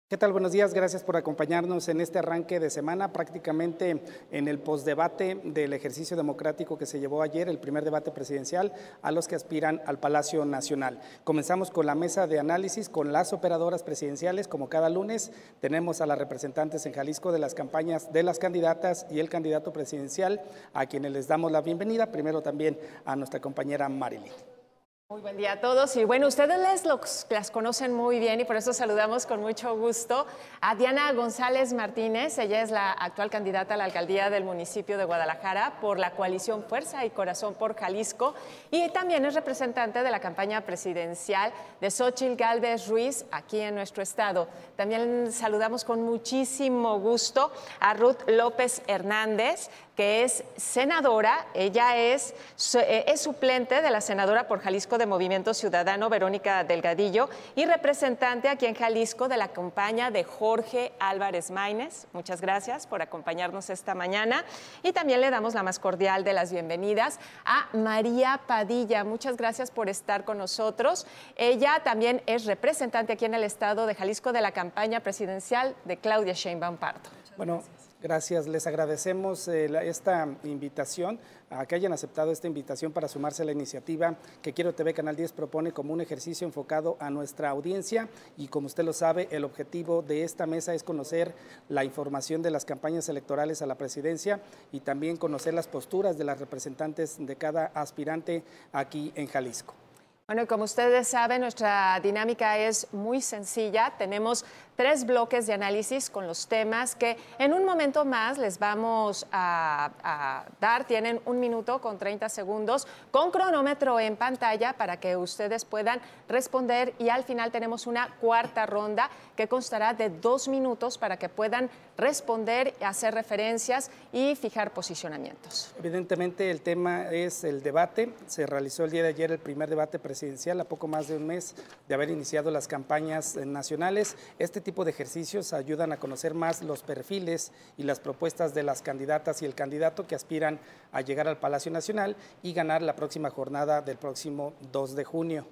¿Qué tal? Buenos días, gracias por acompañarnos en este arranque de semana, prácticamente en el postdebate del ejercicio democrático que se llevó ayer, el primer debate presidencial a los que aspiran al Palacio Nacional. Comenzamos con la mesa de análisis con las operadoras presidenciales, como cada lunes tenemos a las representantes en Jalisco de las campañas de las candidatas y el candidato presidencial, a quienes les damos la bienvenida, primero también a nuestra compañera Marilyn. Muy buen día a todos y bueno, ustedes las conocen muy bien y por eso saludamos con mucho gusto a Diana González Martínez. Ella es la actual candidata a la alcaldía del municipio de Guadalajara por la coalición Fuerza y Corazón por Jalisco y también es representante de la campaña presidencial de Xóchitl Gálvez Ruiz aquí en nuestro estado. También saludamos con muchísimo gusto a Ruth López Hernández, que es senadora. Ella es suplente de la senadora por Jalisco de Movimiento Ciudadano, Verónica Delgadillo, y representante aquí en Jalisco de la campaña de Jorge Álvarez Maínez. Muchas gracias por acompañarnos esta mañana. Y también le damos la más cordial de las bienvenidas a María Padilla. Muchas gracias por estar con nosotros. Ella también es representante aquí en el estado de Jalisco de la campaña presidencial de Claudia Sheinbaum Pardo. Bueno, gracias, les agradecemos esta invitación, a que hayan aceptado esta invitación para sumarse a la iniciativa que Quiero TV Canal 10 propone como un ejercicio enfocado a nuestra audiencia y como usted lo sabe, el objetivo de esta mesa es conocer la información de las campañas electorales a la presidencia y también conocer las posturas de las representantes de cada aspirante aquí en Jalisco. Bueno, como ustedes saben, nuestra dinámica es muy sencilla. Tenemos 3 bloques de análisis con los temas que en un momento más les vamos a dar. Tienen 1 minuto con 30 segundos con cronómetro en pantalla para que ustedes puedan responder y al final tenemos una cuarta ronda que constará de 2 minutos para que puedan responder, hacer referencias y fijar posicionamientos. Evidentemente el tema es el debate. Se realizó el día de ayer el primer debate presidencial a poco más de un mes de haber iniciado las campañas nacionales. Este tipo de ejercicios ayudan a conocer más los perfiles y las propuestas de las candidatas y el candidato que aspiran a llegar al Palacio Nacional y ganar la próxima jornada del próximo 2 de junio.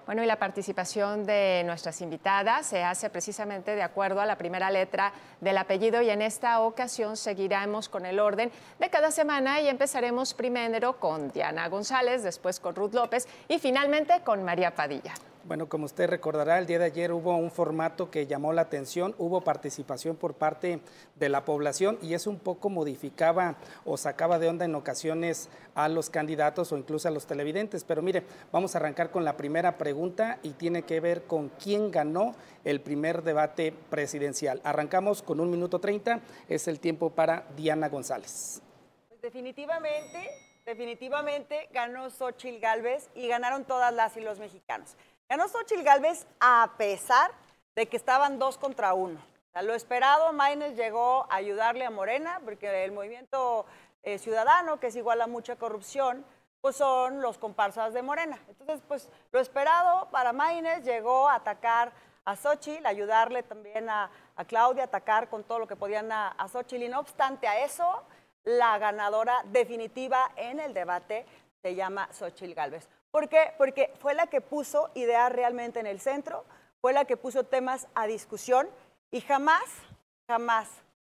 Bueno, y la participación de nuestras invitadas se hace precisamente de acuerdo a la primera letra del apellido y en esta ocasión seguiremos con el orden de cada semana y empezaremos primero con Diana González, después con Ruth López y finalmente con María Padilla. Bueno, como usted recordará, el día de ayer hubo un formato que llamó la atención, hubo participación por parte de la población y eso un poco modificaba o sacaba de onda en ocasiones a los candidatos o incluso a los televidentes. Pero mire, vamos a arrancar con la primera pregunta y tiene que ver con quién ganó el primer debate presidencial. Arrancamos con 1 minuto 30, es el tiempo para Diana González. Pues definitivamente ganó Xóchitl Gálvez y ganaron todas las y los mexicanos. Ganó Xóchitl Gálvez a pesar de que estaban 2 contra 1. O sea, lo esperado, Maínez llegó a ayudarle a Morena, porque el movimiento ciudadano, que es igual a mucha corrupción, pues son los comparsas de Morena. Entonces, pues lo esperado para Maínez llegó a atacar a Xóchitl, ayudarle también a Claudia, atacar con todo lo que podían a Xóchitl. Y no obstante a eso, la ganadora definitiva en el debate se llama Xóchitl Gálvez. ¿Por qué? Porque fue la que puso ideas realmente en el centro, fue la que puso temas a discusión y jamás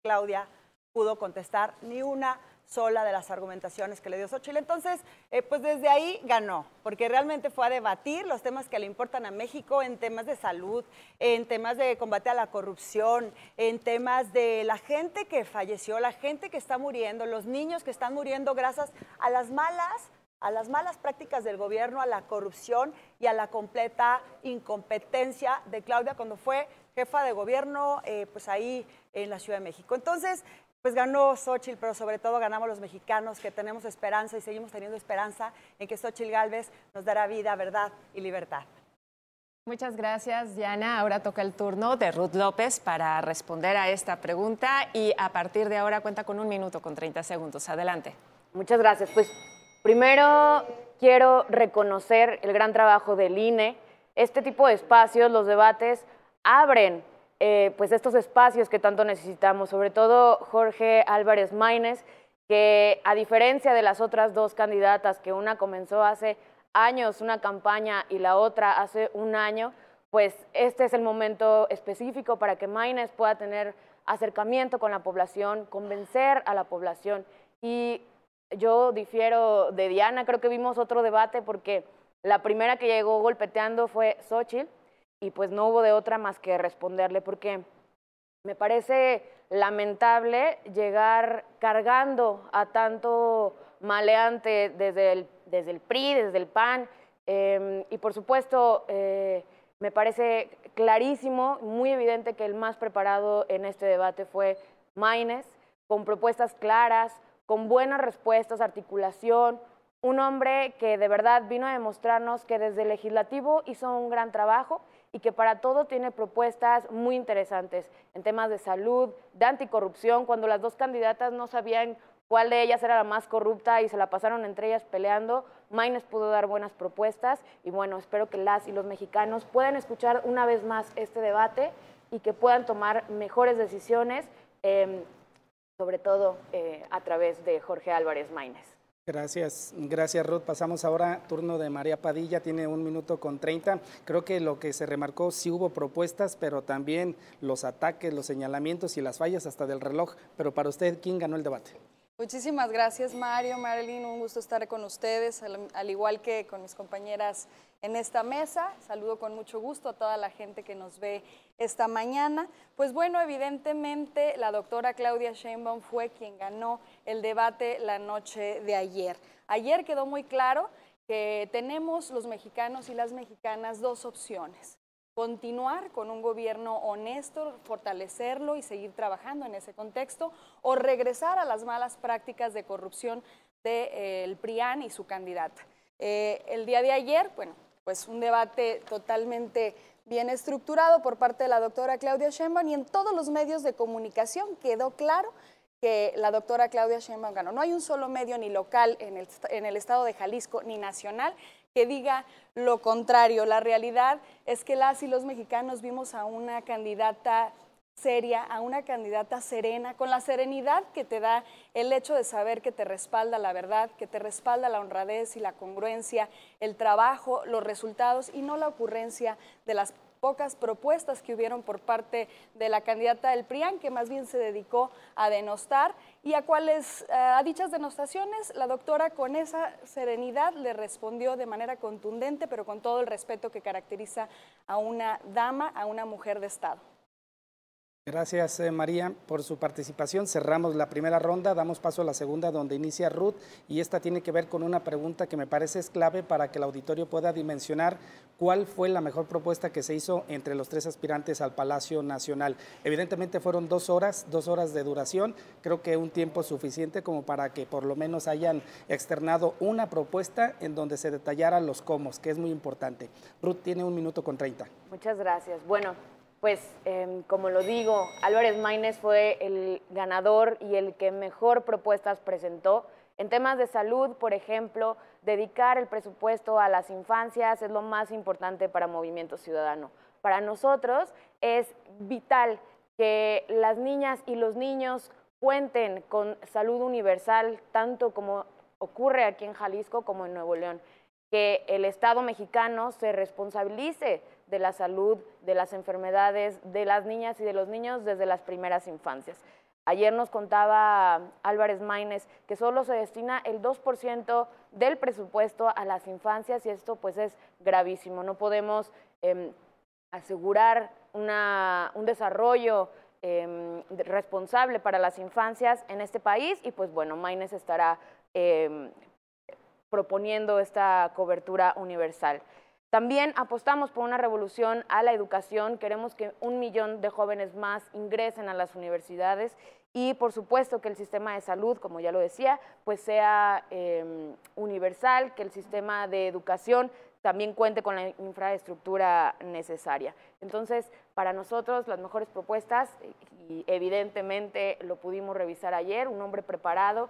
Claudia pudo contestar ni una sola de las argumentaciones que le dio Xóchitl. Entonces, pues desde ahí ganó, porque realmente fue a debatir los temas que le importan a México en temas de salud, en temas de combate a la corrupción, en temas de la gente que falleció, la gente que está muriendo, los niños que están muriendo gracias a las malas prácticas del gobierno, a la corrupción y a la completa incompetencia de Claudia cuando fue jefa de gobierno pues ahí en la Ciudad de México. Entonces, pues ganó Xóchitl, pero sobre todo ganamos los mexicanos que tenemos esperanza y seguimos teniendo esperanza en que Xóchitl Gálvez nos dará vida, verdad y libertad. Muchas gracias, Diana. Ahora toca el turno de Ruth López para responder a esta pregunta y a partir de ahora cuenta con 1 minuto con 30 segundos. Adelante. Muchas gracias. Pues primero quiero reconocer el gran trabajo del INE. Este tipo de espacios, los debates, abren pues estos espacios que tanto necesitamos, sobre todo Jorge Álvarez Maínez, que a diferencia de las otras 2 candidatas, que una comenzó hace años una campaña y la otra hace 1 año, pues este es el momento específico para que Maynes pueda tener acercamiento con la población, convencer a la población. Y yo difiero de Diana, creo que vimos otro debate porque la primera que llegó golpeteando fue Xóchitl y pues no hubo de otra más que responderle, porque me parece lamentable llegar cargando a tanto maleante desde el PRI, desde el PAN, y por supuesto me parece clarísimo, muy evidente que el más preparado en este debate fue Maynes, con propuestas claras, con buenas respuestas, articulación, un hombre que de verdad vino a demostrarnos que desde el legislativo hizo un gran trabajo y que para todo tiene propuestas muy interesantes en temas de salud, de anticorrupción, cuando las dos candidatas no sabían cuál de ellas era la más corrupta y se la pasaron entre ellas peleando. Maynes pudo dar buenas propuestas y bueno, espero que las y los mexicanos puedan escuchar una vez más este debate y que puedan tomar mejores decisiones, sobre todo a través de Jorge Álvarez Maynes. Gracias Ruth. Pasamos ahora turno de María Padilla, tiene 1 minuto con 30. Creo que lo que se remarcó, sí hubo propuestas, pero también los ataques, los señalamientos y las fallas hasta del reloj. Pero para usted, ¿quién ganó el debate? Muchísimas gracias, Mario, Marilyn, un gusto estar con ustedes, al igual que con mis compañeras en esta mesa. Saludo con mucho gusto a toda la gente que nos ve esta mañana. Pues bueno, evidentemente la doctora Claudia Sheinbaum fue quien ganó el debate la noche de ayer. Ayer quedó muy claro que tenemos los mexicanos y las mexicanas dos opciones: continuar con un gobierno honesto, fortalecerlo y seguir trabajando en ese contexto, o regresar a las malas prácticas de corrupción del PRIAN y su candidata. El día de ayer, bueno, pues un debate totalmente bien estructurado por parte de la doctora Claudia Sheinbaum, y en todos los medios de comunicación quedó claro que la doctora Claudia Sheinbaum ganó. No hay un solo medio, ni local en el estado de Jalisco, ni nacional, que diga lo contrario. La realidad es que las y los mexicanos vimos a una candidata seria, a una candidata serena, con la serenidad que te da el hecho de saber que te respalda la verdad, que te respalda la honradez y la congruencia, el trabajo, los resultados, y no la ocurrencia de las pocas propuestas que hubieron por parte de la candidata del PRIAN, que más bien se dedicó a denostar, y a dichas denostaciones la doctora con esa serenidad le respondió de manera contundente, pero con todo el respeto que caracteriza a una dama, a una mujer de Estado. Gracias María por su participación. Cerramos la primera ronda, damos paso a la segunda, donde inicia Ruth, y esta tiene que ver con una pregunta que me parece es clave para que el auditorio pueda dimensionar cuál fue la mejor propuesta que se hizo entre los 3 aspirantes al Palacio Nacional. Evidentemente fueron 2 horas de duración, creo que un tiempo suficiente como para que por lo menos hayan externado una propuesta en donde se detallaran los cómo, que es muy importante. Ruth tiene 1 minuto con 30. Muchas gracias. Bueno, pues como lo digo, Álvarez Maynes fue el ganador y el que mejor propuestas presentó. En temas de salud, por ejemplo, dedicar el presupuesto a las infancias es lo más importante para Movimiento Ciudadano. Para nosotros es vital que las niñas y los niños cuenten con salud universal, tanto como ocurre aquí en Jalisco como en Nuevo León. Que el Estado mexicano se responsabilice de la salud, de las enfermedades, de las niñas y de los niños desde las primeras infancias. Ayer nos contaba Álvarez Maynes que solo se destina el 2% del presupuesto a las infancias, y esto pues es gravísimo. No podemos asegurar un desarrollo responsable para las infancias en este país, y pues bueno, Maynes estará proponiendo esta cobertura universal. También apostamos por una revolución a la educación. Queremos que 1 millón de jóvenes más ingresen a las universidades, y por supuesto que el sistema de salud, como ya lo decía, pues sea universal, que el sistema de educación también cuente con la infraestructura necesaria. Entonces, para nosotros las mejores propuestas, y evidentemente lo pudimos revisar ayer, un hombre preparado,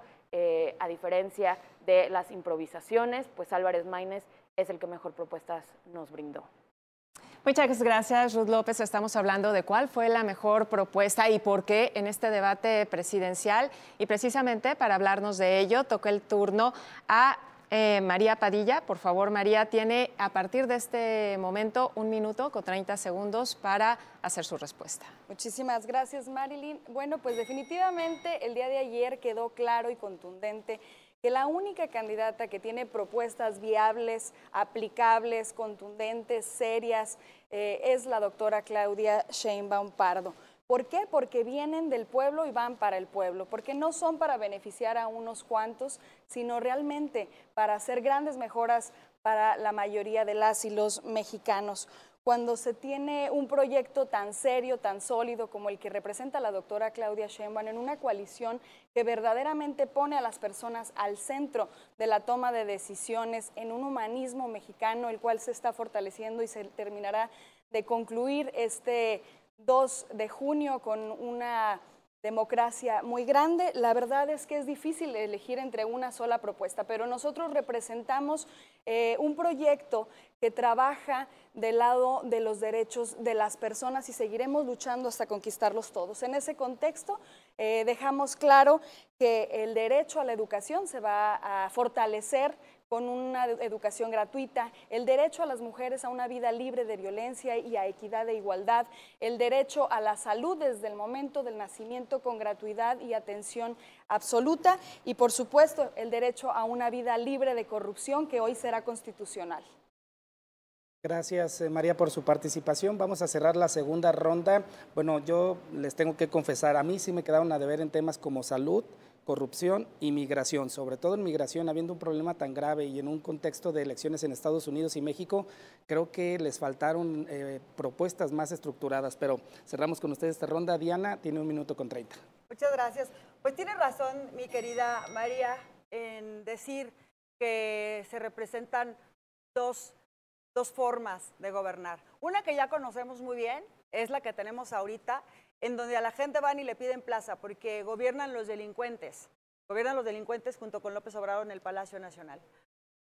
a diferencia de las improvisaciones, pues Álvarez Maynes es el que mejor propuestas nos brindó. Muchas gracias, Ruth López. Estamos hablando de cuál fue la mejor propuesta y por qué en este debate presidencial. Y precisamente para hablarnos de ello, tocó el turno a María Padilla. Por favor, María tiene a partir de este momento 1 minuto con 30 segundos para hacer su respuesta. Muchísimas gracias, Marilyn. Bueno, pues definitivamente el día de ayer quedó claro y contundente que la única candidata que tiene propuestas viables, aplicables, contundentes, serias, es la doctora Claudia Sheinbaum Pardo. ¿Por qué? Porque vienen del pueblo y van para el pueblo, porque no son para beneficiar a unos cuantos, sino realmente para hacer grandes mejoras para la mayoría de las y los mexicanos. Cuando se tiene un proyecto tan serio, tan sólido como el que representa la doctora Claudia Sheinbaum en una coalición que verdaderamente pone a las personas al centro de la toma de decisiones, en un humanismo mexicano, el cual se está fortaleciendo y se terminará de concluir este 2 de junio con una democracia muy grande. La verdad es que es difícil elegir entre una sola propuesta, pero nosotros representamos un proyecto que trabaja del lado de los derechos de las personas y seguiremos luchando hasta conquistarlos todos. En ese contexto, dejamos claro que el derecho a la educación se va a fortalecer con una educación gratuita, el derecho a las mujeres a una vida libre de violencia y a equidad e igualdad, el derecho a la salud desde el momento del nacimiento con gratuidad y atención absoluta y, por supuesto, el derecho a una vida libre de corrupción que hoy será constitucional. Gracias, María, por su participación. Vamos a cerrar la segunda ronda. Bueno, yo les tengo que confesar, a mí sí me quedaron a deber en temas como salud, corrupción y migración, sobre todo en migración, habiendo un problema tan grave y en un contexto de elecciones en Estados Unidos y México, creo que les faltaron propuestas más estructuradas, pero cerramos con ustedes esta ronda. Diana tiene 1 minuto con 30. Muchas gracias. Pues tiene razón, mi querida María, en decir que se representan dos formas de gobernar. Una que ya conocemos muy bien es la que tenemos ahorita, en donde a la gente van y le piden plaza porque gobiernan los delincuentes junto con López Obrador en el Palacio Nacional.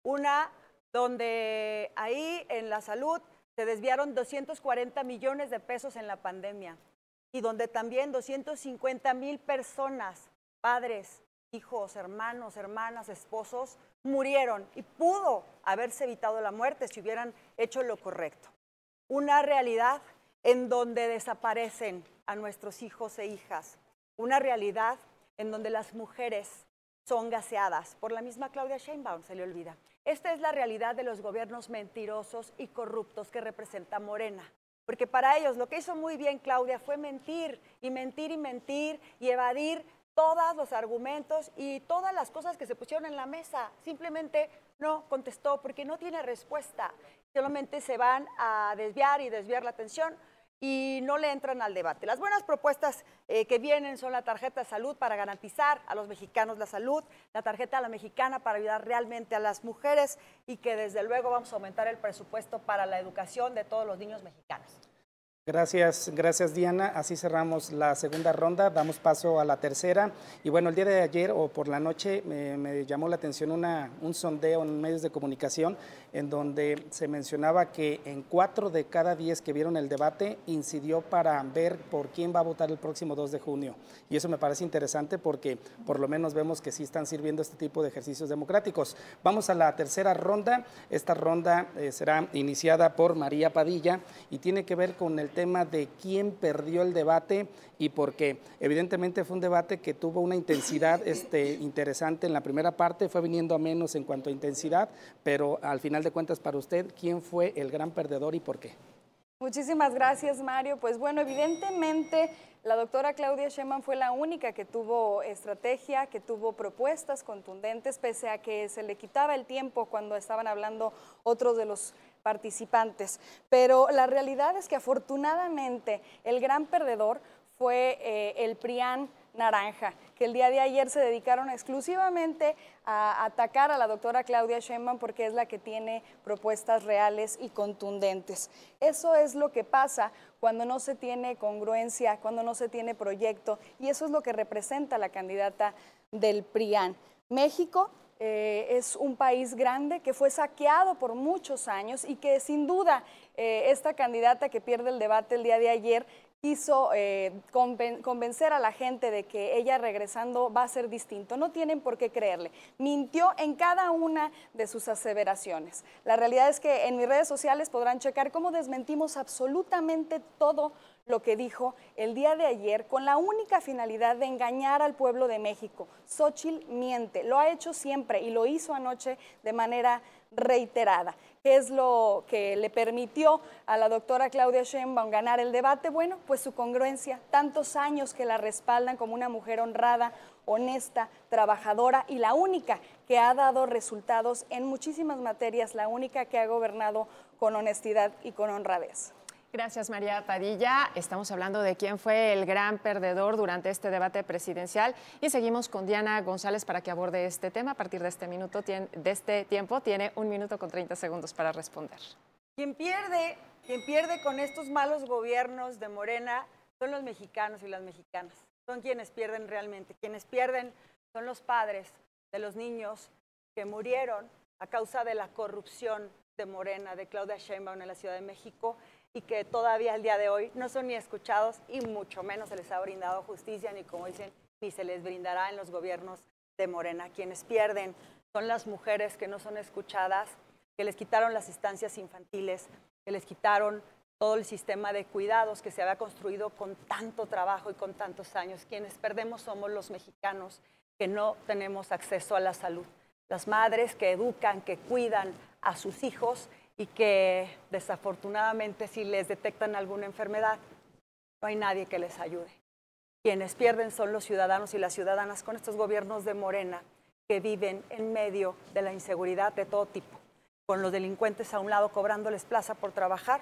Una donde ahí en la salud se desviaron 240 millones de pesos en la pandemia y donde también 250,000 personas, padres, hijos, hermanos, hermanas, esposos, murieron y pudo haberse evitado la muerte si hubieran hecho lo correcto. Una realidad en donde desaparecen a nuestros hijos e hijas. Una realidad en donde las mujeres son gaseadas por la misma Claudia Sheinbaum, se le olvida. Esta es la realidad de los gobiernos mentirosos y corruptos que representa Morena. Porque para ellos lo que hizo muy bien Claudia fue mentir y mentir y mentir y evadir todos los argumentos y todas las cosas que se pusieron en la mesa. Simplemente no contestó porque no tiene respuesta. Solamente se van a desviar y desviar la atención y no le entran al debate. Las buenas propuestas que vienen son la tarjeta de salud para garantizar a los mexicanos la salud, la tarjeta a la mexicana para ayudar realmente a las mujeres y que desde luego vamos a aumentar el presupuesto para la educación de todos los niños mexicanos. Gracias Diana. Así cerramos la segunda ronda, damos paso a la tercera. Y bueno, el día de ayer o por la noche me llamó la atención un sondeo en medios de comunicación en donde se mencionaba que en 4 de cada 10 que vieron el debate incidió para ver por quién va a votar el próximo 2 de junio. Y eso me parece interesante porque por lo menos vemos que sí están sirviendo este tipo de ejercicios democráticos. Vamos a la tercera ronda. Esta ronda será iniciada por María Padilla y tiene que ver con el tema de quién perdió el debate y por qué. Evidentemente fue un debate que tuvo una intensidad interesante en la primera parte, fue viniendo a menos en cuanto a intensidad, pero al final de cuentas para usted, ¿quién fue el gran perdedor y por qué? Muchísimas gracias, Mario. Pues bueno, evidentemente la doctora Claudia Sheinbaum fue la única que tuvo estrategia, que tuvo propuestas contundentes, pese a que se le quitaba el tiempo cuando estaban hablando otros de los participantes. Pero la realidad es que afortunadamente el gran perdedor fue el PRIAN naranja, que el día de ayer se dedicaron exclusivamente a atacar a la doctora Claudia Sheinbaum porque es la que tiene propuestas reales y contundentes. Eso es lo que pasa cuando no se tiene congruencia, cuando no se tiene proyecto, y eso es lo que representa la candidata del PRIAN. México es un país grande que fue saqueado por muchos años y que sin duda esta candidata que pierde el debate el día de ayer quiso convencer a la gente de que ella regresando va a ser distinto. No tienen por qué creerle. Mintió en cada una de sus aseveraciones. La realidad es que en mis redes sociales podrán checar cómo desmentimos absolutamente todo lo que dijo el día de ayer con la única finalidad de engañar al pueblo de México. Xóchitl miente, lo ha hecho siempre y lo hizo anoche de manera reiterada. ¿Qué es lo que le permitió a la doctora Claudia Sheinbaum ganar el debate? Bueno, pues su congruencia, tantos años que la respaldan como una mujer honrada, honesta, trabajadora y la única que ha dado resultados en muchísimas materias, la única que ha gobernado con honestidad y con honradez. Gracias, María Padilla. Estamos hablando de quién fue el gran perdedor durante este debate presidencial y seguimos con Diana González para que aborde este tema. A partir de este minuto, de este tiempo, tiene 1 minuto con 30 segundos para responder. Quien pierde con estos malos gobiernos de Morena son los mexicanos y las mexicanas. Son quienes pierden realmente. Quienes pierden son los padres de los niños que murieron a causa de la corrupción de Morena, de Claudia Sheinbaum en la Ciudad de México, y que todavía al día de hoy no son ni escuchados y mucho menos se les ha brindado justicia, ni como dicen, ni se les brindará en los gobiernos de Morena. Quienes pierden son las mujeres que no son escuchadas, que les quitaron las estancias infantiles, que les quitaron todo el sistema de cuidados que se había construido con tanto trabajo y con tantos años. Quienes perdemos somos los mexicanos que no tenemos acceso a la salud. Las madres que educan, que cuidan a sus hijos y que desafortunadamente si les detectan alguna enfermedad, no hay nadie que les ayude. Quienes pierden son los ciudadanos y las ciudadanas con estos gobiernos de Morena que viven en medio de la inseguridad de todo tipo, con los delincuentes a un lado cobrándoles plaza por trabajar,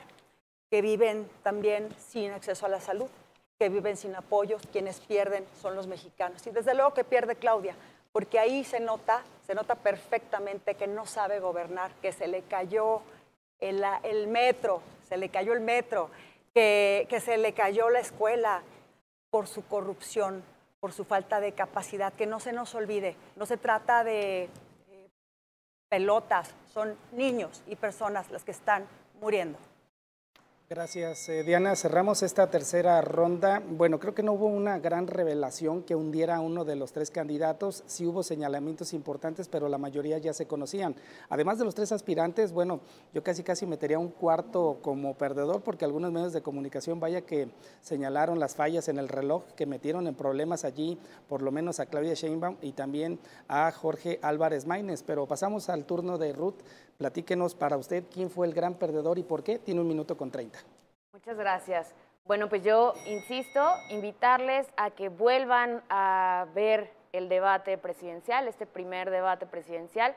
que viven también sin acceso a la salud, que viven sin apoyos. Quienes pierden son los mexicanos. Y desde luego que pierde Claudia, porque ahí se nota perfectamente que no sabe gobernar, que se le cayó el metro, que se le cayó la escuela por su corrupción, por su falta de capacidad. Que no se nos olvide, no se trata de pelotas, son niños y personas las que están muriendo. Gracias, Diana. Cerramos esta tercera ronda. Bueno, creo que no hubo una gran revelación que hundiera a uno de los 3 candidatos. Sí hubo señalamientos importantes, pero la mayoría ya se conocían. Además de los 3 aspirantes, bueno, yo casi metería un cuarto como perdedor, porque algunos medios de comunicación, vaya que señalaron las fallas en el reloj, que metieron en problemas allí, por lo menos a Claudia Sheinbaum y también a Jorge Álvarez Maínez. Pero pasamos al turno de Ruth. Platíquenos para usted quién fue el gran perdedor y por qué. Tiene 1 minuto con 30. Muchas gracias. Bueno, pues yo insisto, invitarles a que vuelvan a ver el debate presidencial, este primer debate presidencial,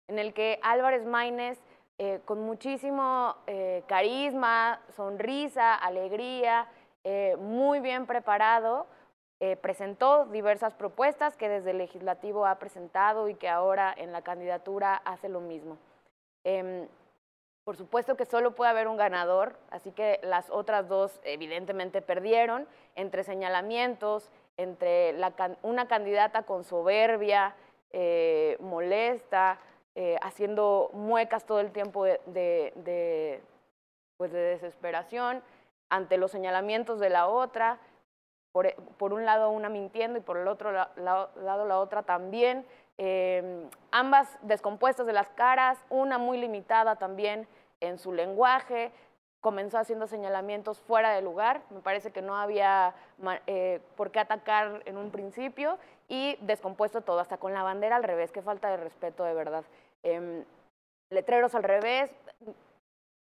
en el que Álvarez Maínez, con muchísimo carisma, sonrisa, alegría, muy bien preparado, presentó diversas propuestas que desde el legislativo ha presentado y que ahora en la candidatura hace lo mismo. Por supuesto que solo puede haber un ganador, así que las otras 2 evidentemente perdieron, entre señalamientos, entre una candidata con soberbia, molesta, haciendo muecas todo el tiempo de desesperación, ante los señalamientos de la otra, por un lado una mintiendo y por el otro lado la otra también. Ambas descompuestas de las caras, una muy limitada también en su lenguaje, comenzó haciendo señalamientos fuera de lugar, me parece que no había por qué atacar en un principio, y descompuesto todo, hasta con la bandera al revés, qué falta de respeto de verdad. Letreros al revés,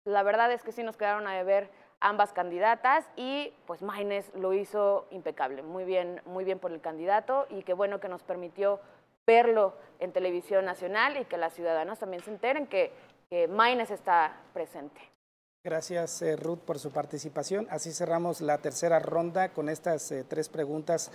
la verdad es que sí nos quedaron a deber ambas candidatas y pues Maínez lo hizo impecable, muy bien por el candidato y qué bueno que nos permitió verlo en televisión nacional y que las ciudadanas también se enteren que Maínez está presente. Gracias, Ruth, por su participación. Así cerramos la tercera ronda con estas 3 preguntas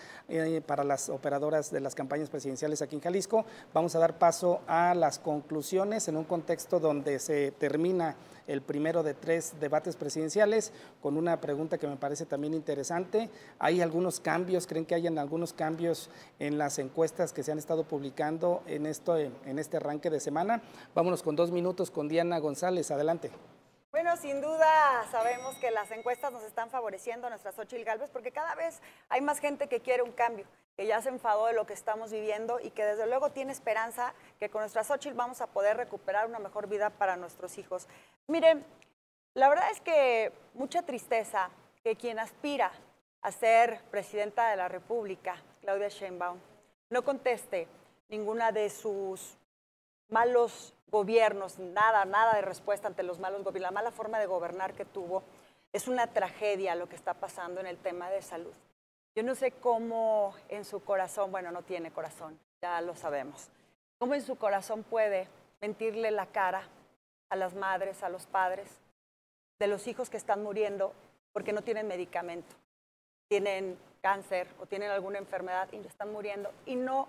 para las operadoras de las campañas presidenciales aquí en Jalisco. Vamos a dar paso a las conclusiones en un contexto donde se termina el primero de 3 debates presidenciales con una pregunta que me parece también interesante. ¿Hay algunos cambios? ¿Creen que hayan algunos cambios en las encuestas que se han estado publicando en este arranque de semana? Vámonos con 2 minutos con Diana González. Adelante. Bueno, Bueno, sin duda sabemos que las encuestas nos están favoreciendo a nuestra Xóchitl Gálvez porque cada vez hay más gente que quiere un cambio, que ya se enfadó de lo que estamos viviendo y que desde luego tiene esperanza que con nuestra Xóchitl vamos a poder recuperar una mejor vida para nuestros hijos. Miren, la verdad es que mucha tristeza que quien aspira a ser presidenta de la República, Claudia Sheinbaum, no conteste ninguna de sus malos gobiernos, nada de respuesta ante los malos gobiernos, la mala forma de gobernar que tuvo. Es una tragedia lo que está pasando en el tema de salud. Yo no sé cómo en su corazón, bueno, no tiene corazón, ya lo sabemos, cómo en su corazón puede mentirle la cara a las madres, a los padres, de los hijos que están muriendo porque no tienen medicamento, tienen cáncer o tienen alguna enfermedad y están muriendo y no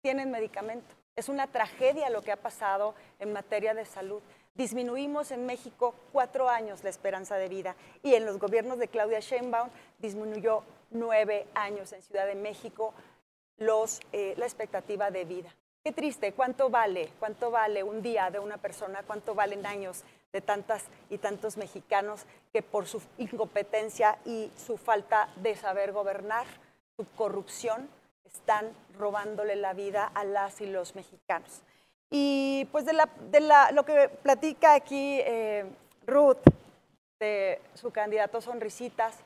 tienen medicamento. Es una tragedia lo que ha pasado en materia de salud. Disminuimos en México 4 años la esperanza de vida y en los gobiernos de Claudia Sheinbaum disminuyó 9 años en Ciudad de México la expectativa de vida. Qué triste, ¿cuánto vale un día de una persona? ¿Cuánto valen años de tantas y tantos mexicanos que por su incompetencia y su falta de saber gobernar, su corrupción, están robándole la vida a las y los mexicanos? Y pues lo que platica aquí Ruth de su candidato Sonrisitas,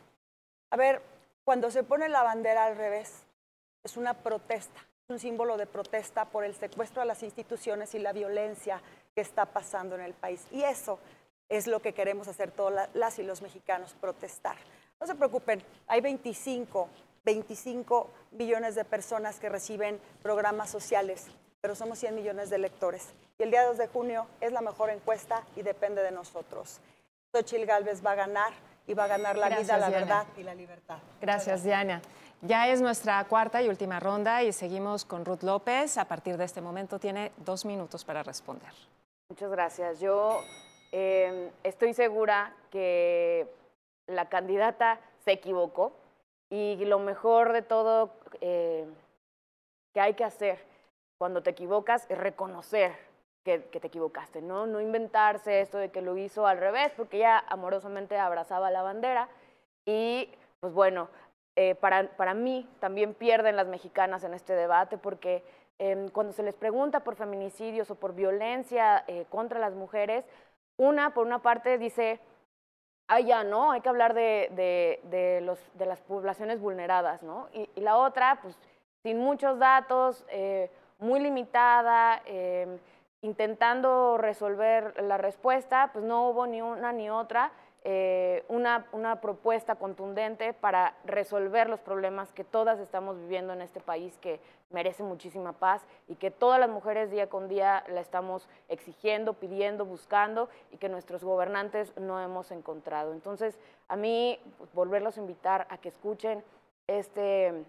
a ver, cuando se pone la bandera al revés, es una protesta, es un símbolo de protesta por el secuestro a las instituciones y la violencia que está pasando en el país. Y eso es lo que queremos hacer todas las y los mexicanos, protestar. No se preocupen, hay 25 millones de personas que reciben programas sociales, pero somos 100 millones de electores. Y el día 2 de junio es la mejor encuesta y depende de nosotros. Xóchitl Gálvez va a ganar y va a ganar la vida, la verdad y la libertad. Gracias, Diana. Ya es nuestra cuarta y última ronda y seguimos con Ruth López. A partir de este momento tiene 2 minutos para responder. Muchas gracias. Yo estoy segura que la candidata se equivocó y lo mejor de todo que hay que hacer cuando te equivocas es reconocer que te equivocaste, ¿no? No inventarse esto de que lo hizo al revés, porque ella amorosamente abrazaba la bandera y, pues bueno, para mí también pierden las mexicanas en este debate porque cuando se les pregunta por feminicidios o por violencia contra las mujeres, por una parte dice, ya no, hay que hablar de las poblaciones vulneradas, ¿no? Y la otra, pues sin muchos datos, muy limitada, intentando resolver la respuesta, pues no hubo ni una ni otra, una propuesta contundente para resolver los problemas que todas estamos viviendo en este país que merece muchísima paz y que todas las mujeres día con día la estamos exigiendo, pidiendo, buscando y que nuestros gobernantes no hemos encontrado. Entonces, a mí, pues, volverlos a invitar a que escuchen este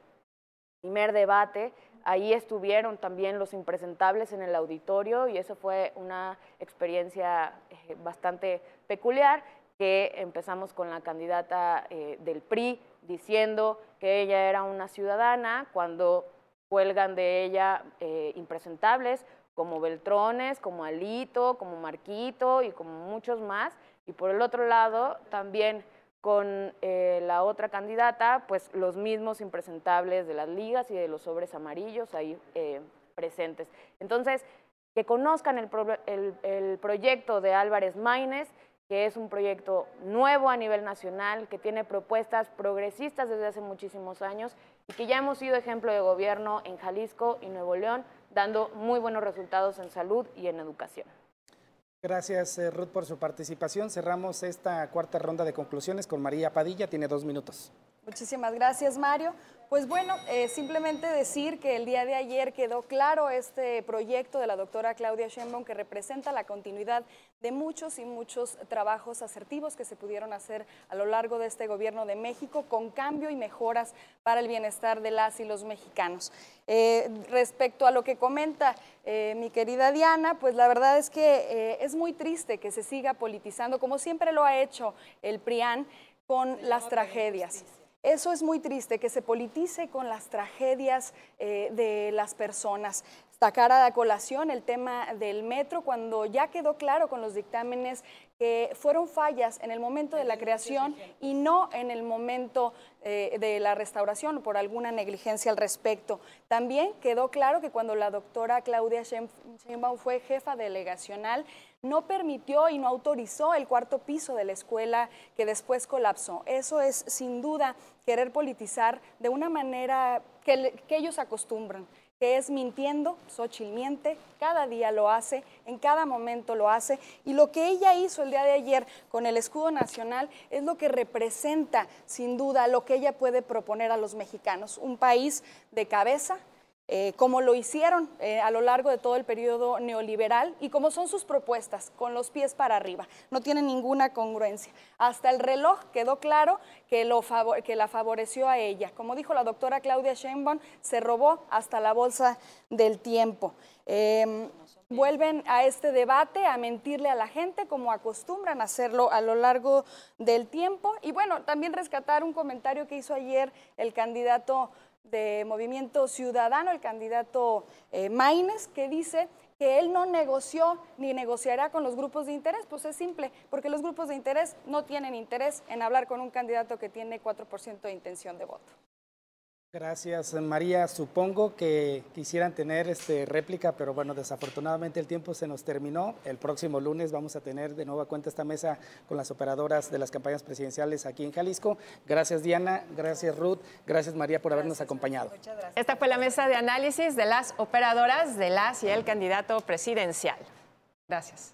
primer debate. Ahí estuvieron también los impresentables en el auditorio y eso fue una experiencia bastante peculiar, que empezamos con la candidata del PRI diciendo que ella era una ciudadana cuando cuelgan de ella impresentables como Beltrones, como Alito, como Marquito y como muchos más. Y por el otro lado también con la otra candidata, pues los mismos impresentables de las ligas y de los sobres amarillos ahí presentes. Entonces, que conozcan el proyecto de Álvarez Maínez, que es un proyecto nuevo a nivel nacional, que tiene propuestas progresistas desde hace muchísimos años y que ya hemos sido ejemplo de gobierno en Jalisco y Nuevo León, dando muy buenos resultados en salud y en educación. Gracias, Ruth, por su participación. Cerramos esta cuarta ronda de conclusiones con María Padilla. Tiene 2 minutos. Muchísimas gracias, Mario. Pues bueno, simplemente decir que el día de ayer quedó claro este proyecto de la doctora Claudia Sheinbaum que representa la continuidad de muchos y muchos trabajos asertivos que se pudieron hacer a lo largo de este gobierno de México con cambio y mejoras para el bienestar de las y los mexicanos. Respecto a lo que comenta mi querida Diana, pues la verdad es que es muy triste que se siga politizando, como siempre lo ha hecho el PRIAN, con las tragedias. Eso es muy triste, que se politice con las tragedias de las personas. sacara a colación el tema del metro cuando ya quedó claro con los dictámenes que fueron fallas en el momento de la creación y no en el momento de la restauración por alguna negligencia al respecto. También quedó claro que cuando la doctora Claudia Sheinbaum fue jefa delegacional, no permitió y no autorizó el cuarto piso de la escuela que después colapsó. Eso es sin duda querer politizar de una manera que ellos acostumbran, que es mintiendo. Xóchitl miente, cada día lo hace, en cada momento lo hace, y lo que ella hizo el día de ayer con el escudo nacional es lo que representa sin duda lo que ella puede proponer a los mexicanos, un país de cabeza, como lo hicieron a lo largo de todo el periodo neoliberal y como son sus propuestas, con los pies para arriba. No tiene ninguna congruencia. Hasta el reloj quedó claro que la favoreció a ella. Como dijo la doctora Claudia Sheinbaum, se robó hasta la bolsa del tiempo. Vuelven a este debate a mentirle a la gente como acostumbran a hacerlo a lo largo del tiempo. Y bueno, también rescatar un comentario que hizo ayer el candidato de Movimiento Ciudadano, el candidato Maínez, que dice que él no negoció ni negociará con los grupos de interés. Pues es simple, porque los grupos de interés no tienen interés en hablar con un candidato que tiene 4% de intención de voto. Gracias, María. Supongo que quisieran tener réplica, pero bueno, desafortunadamente el tiempo se nos terminó. El próximo lunes vamos a tener de nueva cuenta esta mesa con las operadoras de las campañas presidenciales aquí en Jalisco. Gracias, Diana. Gracias, Ruth. Gracias, María, por habernos acompañado. Muchas gracias. Esta fue la mesa de análisis de las operadoras de las y el candidato presidencial. Gracias.